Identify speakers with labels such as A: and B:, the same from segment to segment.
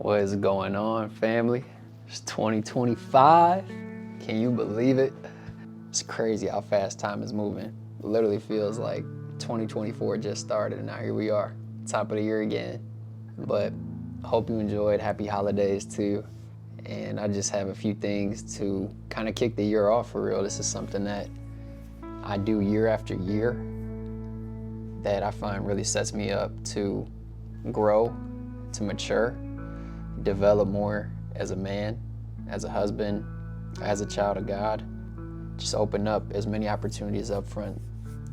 A: What is going on, family? It's 2025. Can you believe it? It's crazy how fast time is moving. It literally feels like 2024 just started and now here we are, top of the year again. But I hope you enjoyed. Happy holidays too. And I just have a few things to kind of kick the year off for real. This is something that I do year after year that I find really sets me up to grow, to mature, develop more as a man, as a husband, as a child of God. Just open up as many opportunities up front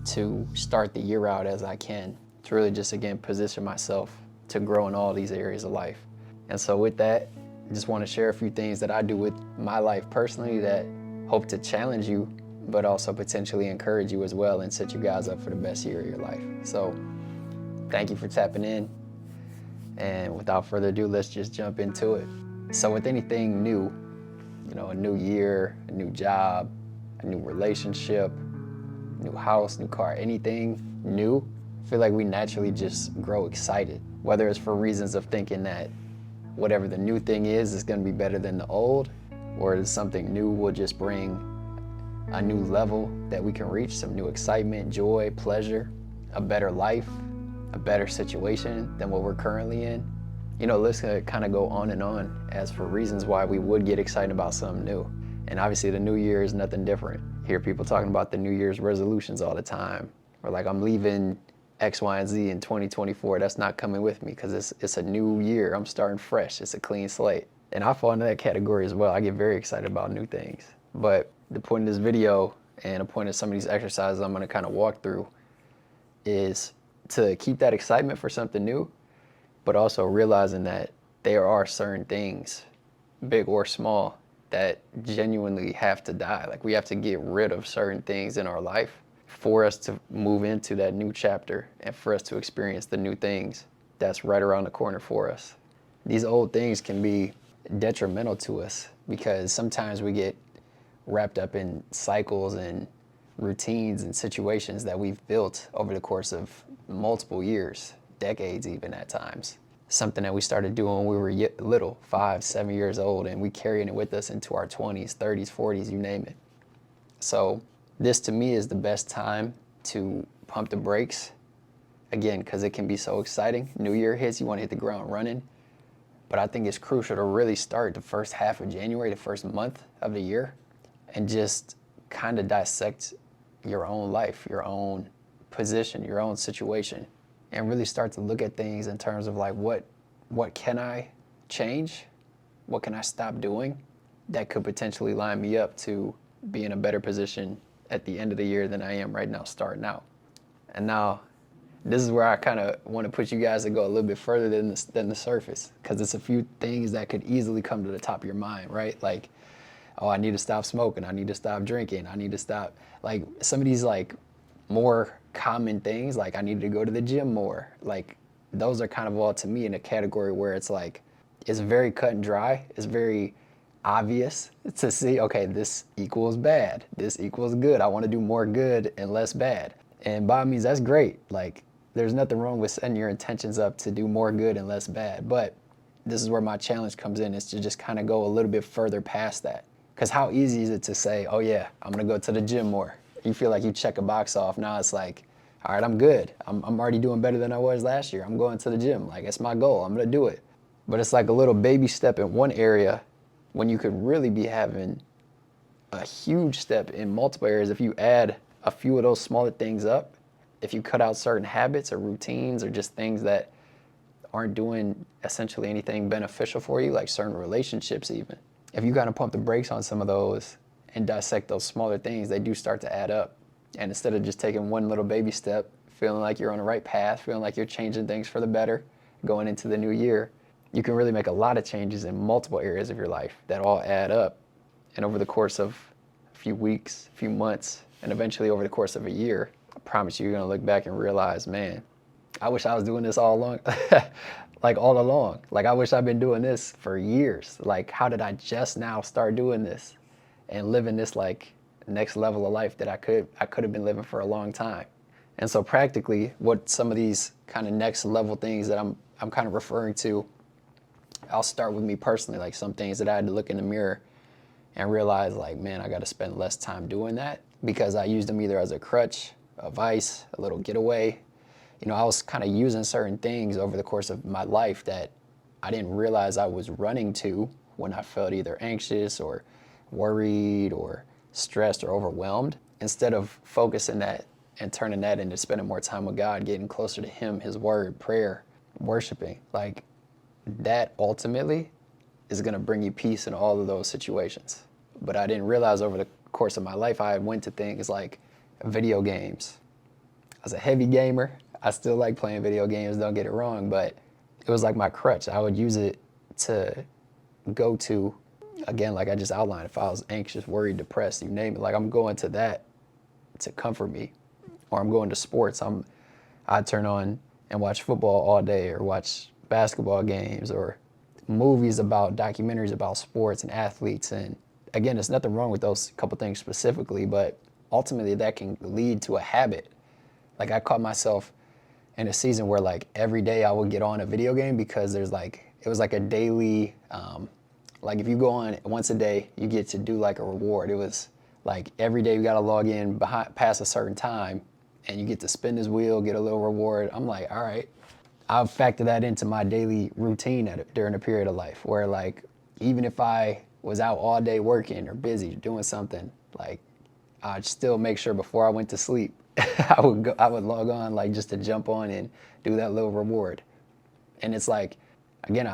A: to start the year out as I can, to really just again position myself to grow in all these areas of life. And so with that, I just want to share a few things that I do with my life personally that hope to challenge you, but also potentially encourage you as well and set you guys up for the best year of your life. So thank you for tapping in. And without further ado, let's just jump into it. So with anything new, a new year, a new job, a new relationship, new house, new car, anything new, I feel like we naturally just grow excited. Whether it's for reasons of thinking that whatever the new thing is gonna be better than the old, or it's something new will just bring a new level that we can reach, some new excitement, joy, pleasure, a better life, a better situation than what we're currently in. Let's kind of go on and on as for reasons why we would get excited about something new. And obviously the new year is nothing different. Hear people talking about the New Year's resolutions all the time. Or like, I'm leaving X, Y, and Z in 2024. That's not coming with me because it's a new year. I'm starting fresh. It's a clean slate. And I fall into that category as well. I get very excited about new things. But the point of this video and the point of some of these exercises I'm going to kind of walk through is to keep that excitement for something new, but also realizing that there are certain things, big or small, that genuinely have to die. Like, we have to get rid of certain things in our life for us to move into that new chapter and for us to experience the new things that's right around the corner for us. These old things can be detrimental to us because sometimes we get wrapped up in cycles and routines and situations that we've built over the course of multiple years, decades even at times. Something that we started doing when we were little, 5, 7 years old, and we carrying it with us into our 20s, 30s, 40s, you name it. So this to me is the best time to pump the brakes, again, because it can be so exciting. New Year hits, you want to hit the ground running. But I think it's crucial to really start the first half of January, the first month of the year, and just kind of dissect your own life, your own position, your own situation, and really start to look at things in terms of like, what can I change? What can I stop doing that could potentially line me up to be in a better position at the end of the year than I am right now starting out? And now, this is where I kind of want to put you guys to go a little bit further than the surface, because it's a few things that could easily come to the top of your mind, right? Like, oh, I need to stop smoking. I need to stop drinking. I need to stop, like, some of these like more common things, like I need to go to the gym more. Like, those are kind of all to me in a category where it's like, it's very cut and dry. It's very obvious to see, okay, this equals bad. This equals good. I want to do more good and less bad. And by all means, that's great. Like, there's nothing wrong with setting your intentions up to do more good and less bad. But this is where my challenge comes in, is to just kind of go a little bit further past that. Because how easy is it to say, oh yeah, I'm going to go to the gym more. You feel like you check a box off. Now it's like, all right, I'm good. I'm already doing better than I was last year. I'm going to the gym. Like, it's my goal. I'm going to do it. But it's like a little baby step in one area when you could really be having a huge step in multiple areas if you add a few of those smaller things up. If you cut out certain habits or routines or just things that aren't doing essentially anything beneficial for you, like certain relationships even. If you kind of pump the brakes on some of those and dissect those smaller things, they do start to add up. And instead of just taking one little baby step, feeling like you're on the right path, feeling like you're changing things for the better going into the new year, you can really make a lot of changes in multiple areas of your life that all add up. And over the course of a few weeks, a few months, and eventually over the course of a year, I promise you're going to look back and realize, man, I wish I was doing this all along. Like, all along. Like, I wish I've been doing this for years. Like, how did I just now start doing this and living this like next level of life that I could have been living for a long time? And so practically what some of these kind of next level things that I'm kind of referring to I'll start with me personally, like some things that I had to look in the mirror and realize like, man, I got to spend less time doing that because I used them either as a crutch, a vice, a little getaway. You know, I was kind of using certain things over the course of my life that I didn't realize I was running to when I felt either anxious or worried or stressed or overwhelmed. Instead of focusing that and turning that into spending more time with God, getting closer to Him, His Word, prayer, worshiping, like that ultimately is going to bring you peace in all of those situations. But I didn't realize over the course of my life, I went to things like video games. I was a heavy gamer. I still like playing video games, don't get it wrong, but it was like my crutch. I would use it to go to, again, like I just outlined, if I was anxious, worried, depressed, you name it, like I'm going to that to comfort me. Or I'm going to sports. I turn on and watch football all day or watch basketball games or movies about documentaries about sports and athletes. And again, there's nothing wrong with those couple things specifically, but ultimately that can lead to a habit. Like I caught myself in a season where like every day I would get on a video game because there's like, it was like a daily, like if you go on once a day, you get to do like a reward. It was like every day you got to log in past a certain time and you get to spin this wheel, get a little reward. I'm like, all right. I'll factor that into my daily routine during a period of life where like, even if I was out all day working or busy doing something, like I'd still make sure before I went to sleep, I would log on like just to jump on and do that little reward. And it's like, again,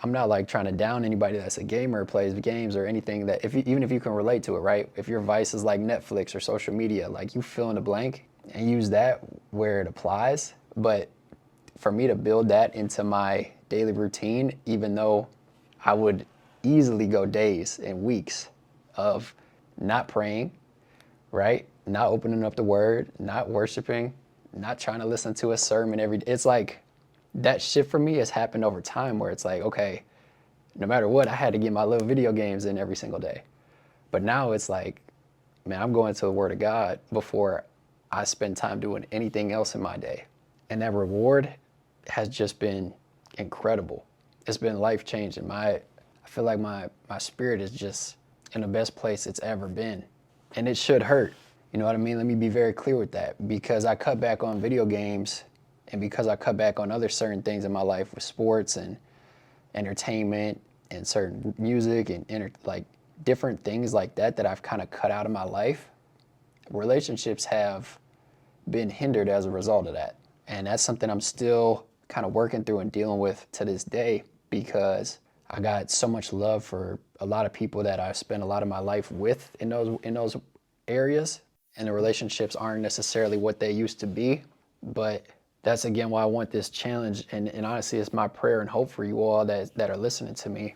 A: I'm not like trying to down anybody that's a gamer, plays games or anything that even if you can relate to it, right? If your vice is like Netflix or social media, like you fill in the blank and use that where it applies. But for me to build that into my daily routine, even though I would easily go days and weeks of not praying, right? Not opening up the word, not worshiping, not trying to listen to a sermon every day. It's like that shift for me has happened over time where it's like, okay, no matter what, I had to get my little video games in every single day. But now it's like, man, I'm going to the Word of God before I spend time doing anything else in my day. And that reward has just been incredible. It's been life-changing. I feel like my spirit is just in the best place it's ever been. And it should hurt. You know what I mean? Let me be very clear with that. Because I cut back on video games and because I cut back on other certain things in my life with sports and entertainment and certain music and like different things like that I've kind of cut out of my life, relationships have been hindered as a result of that. And that's something I'm still kind of working through and dealing with to this day because I got so much love for a lot of people that I've spent a lot of my life with in those areas, and the relationships aren't necessarily what they used to be. But that's again why I want this challenge, and honestly it's my prayer and hope for you all that are listening to me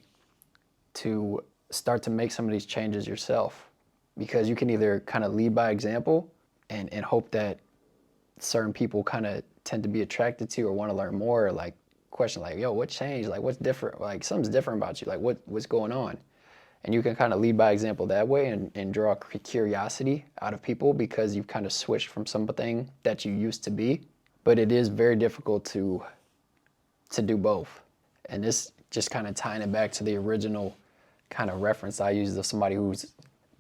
A: to start to make some of these changes yourself, because you can either kind of lead by example and hope that certain people kind of tend to be attracted to or want to learn more, or like question like, yo, what changed? Like what's different? Like something's different about you. Like what's going on? And you can kind of lead by example that way and draw curiosity out of people because you've kind of switched from something that you used to be. But it is very difficult to do both. And this just kind of tying it back to the original kind of reference I used of somebody who's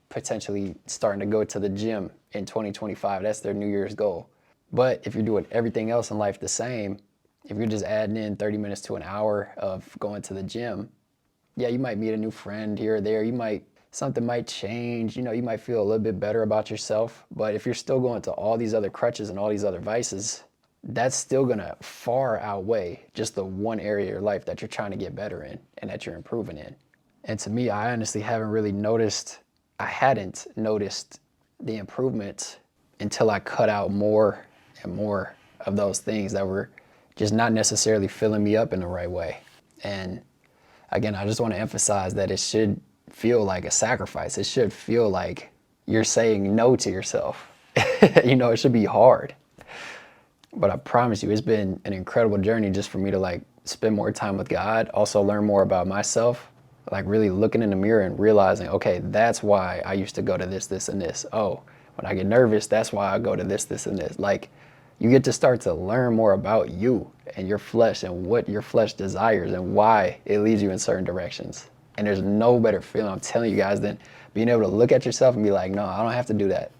A: potentially starting to go to the gym in 2025. That's their New Year's goal. But if you're doing everything else in life the same, if you're just adding in 30 minutes to an hour of going to the gym, yeah, you might meet a new friend here or there. Something might change. You know, you might feel a little bit better about yourself. But if you're still going to all these other crutches and all these other vices, that's still going to far outweigh just the one area of your life that you're trying to get better in and that you're improving in. And to me, I honestly hadn't noticed the improvements until I cut out more and more of those things that were just not necessarily filling me up in the right way. And again, I just want to emphasize that it should feel like a sacrifice. It should feel like you're saying no to yourself. You know, it should be hard. But I promise you, it's been an incredible journey just for me to like spend more time with God, also learn more about myself, like really looking in the mirror and realizing, okay, that's why I used to go to this, and this. Oh, when I get nervous, that's why I go to this, and this. Like You get to start to learn more about you and your flesh and what your flesh desires and why it leads you in certain directions. And there's no better feeling, I'm telling you guys, than being able to look at yourself and be like, no, I don't have to do that.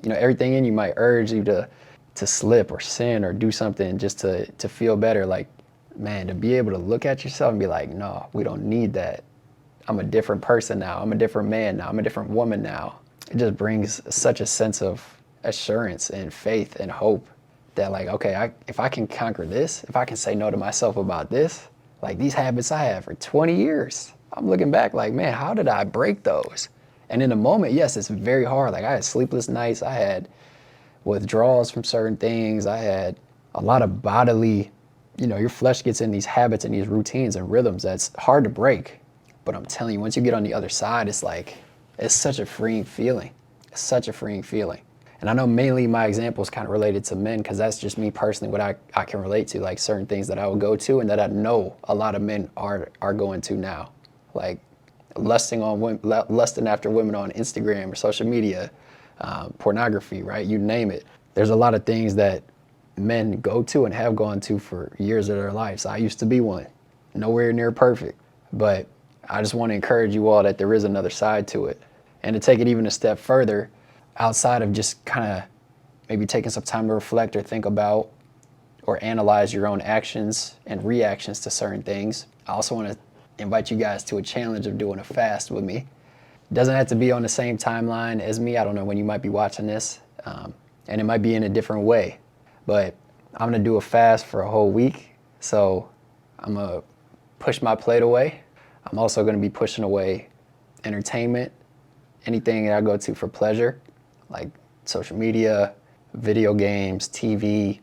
A: You know, everything in you might urge you to slip or sin or do something just to feel better. Like, man, to be able to look at yourself and be like, no, we don't need that. I'm a different person now. I'm a different man now. I'm a different woman now. It just brings such a sense of assurance and faith and hope that, like, okay, if I can conquer this, if I can say no to myself about this, like these habits I had for 20 years, I'm looking back like, man, how did I break those? And in the moment, yes, it's very hard. Like I had sleepless nights. I had withdrawals from certain things. I had a lot of bodily, you know, your flesh gets in these habits and these routines and rhythms that's hard to break. But I'm telling you, once you get on the other side, it's like, it's such a freeing feeling. It's such a freeing feeling. And I know mainly my example is kind of related to men because that's just me personally, what I can relate to, like certain things that I would go to and that I know a lot of men are going to now. Like lusting after women on Instagram or social media, pornography, right? You name it. There's a lot of things that men go to and have gone to for years of their lives. I used to be one, nowhere near perfect, but I just want to encourage you all that there is another side to it. And to take it even a step further, outside of just kind of maybe taking some time to reflect or think about or analyze your own actions and reactions to certain things, I also want to invite you guys to a challenge of doing a fast with me. It doesn't have to be on the same timeline as me. I don't know when you might be watching this, and it might be in a different way, but I'm going to do a fast for a whole week. So I'm going to push my plate away. I'm also going to be pushing away entertainment, anything that I go to for pleasure, like social media, video games, TV,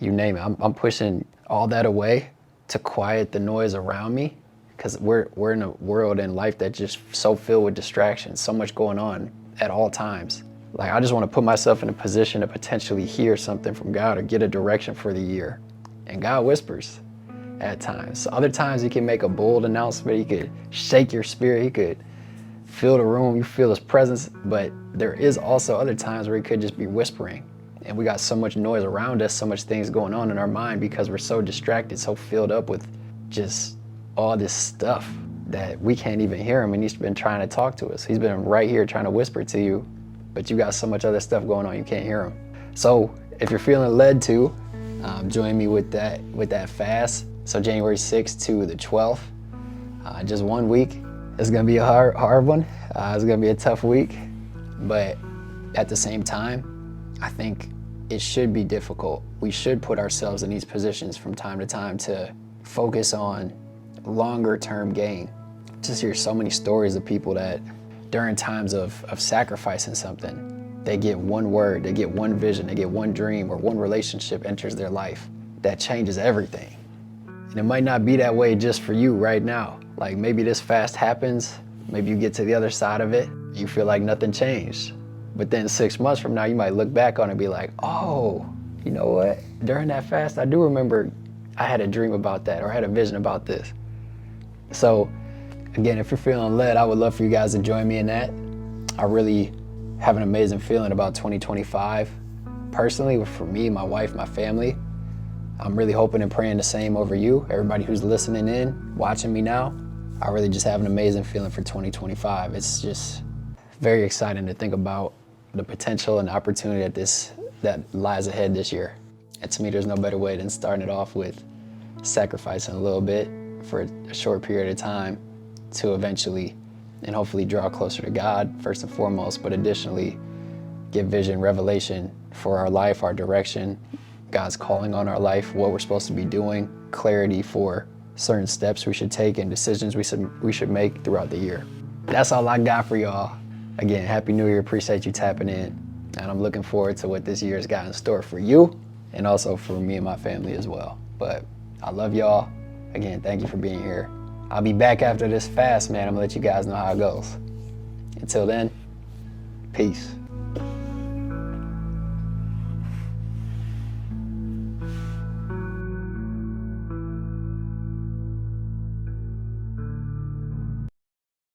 A: you name it. I'm pushing all that away to quiet the noise around me because we're in a world and life that's just so filled with distractions, so much going on at all times. Like I just want to put myself in a position to potentially hear something from God or get a direction for the year. And God whispers at times. So other times he can make a bold announcement. He could shake your spirit. He could fill the room. You feel his presence. But there is also other times where he could just be whispering. And we got so much noise around us, so much things going on in our mind because we're so distracted, so filled up with just all this stuff that we can't even hear him. And he's been trying to talk to us. He's been right here trying to whisper to you, but you got so much other stuff going on, you can't hear him. So if you're feeling led to, join me with that fast. So January 6th to the 12th, just 1 week. It's gonna be a hard one. It's gonna be a tough week, but at the same time, I think it should be difficult. We should put ourselves in these positions from time to time to focus on longer term gain. Just hear so many stories of people that during times of sacrificing something, they get one word, they get one vision, they get one dream or one relationship enters their life that changes everything. And it might not be that way just for you right now. Like maybe this fast happens, maybe you get to the other side of it, you feel like nothing changed. But then 6 months from now, you might look back on it and be like, oh, you know what? During that fast, I do remember I had a dream about that or I had a vision about this. So again, if you're feeling led, I would love for you guys to join me in that. I really have an amazing feeling about 2025. Personally, for me, my wife, my family, I'm really hoping and praying the same over you. Everybody who's listening in, watching me now, I really just have an amazing feeling for 2025. It's just very exciting to think about the potential and opportunity that lies ahead this year. And to me, there's no better way than starting it off with sacrificing a little bit for a short period of time to eventually and hopefully draw closer to God first and foremost, but additionally get vision, revelation for our life, our direction, God's calling on our life, what we're supposed to be doing, clarity for certain steps we should take and decisions we should make throughout the year. That's all I got for y'all. Again, Happy New Year. Appreciate you tapping in. And I'm looking forward to what this year's got in store for you and also for me and my family as well. But I love y'all. Again, thank you for being here. I'll be back after this fast, man. I'm gonna let you guys know how it goes. Until then, peace.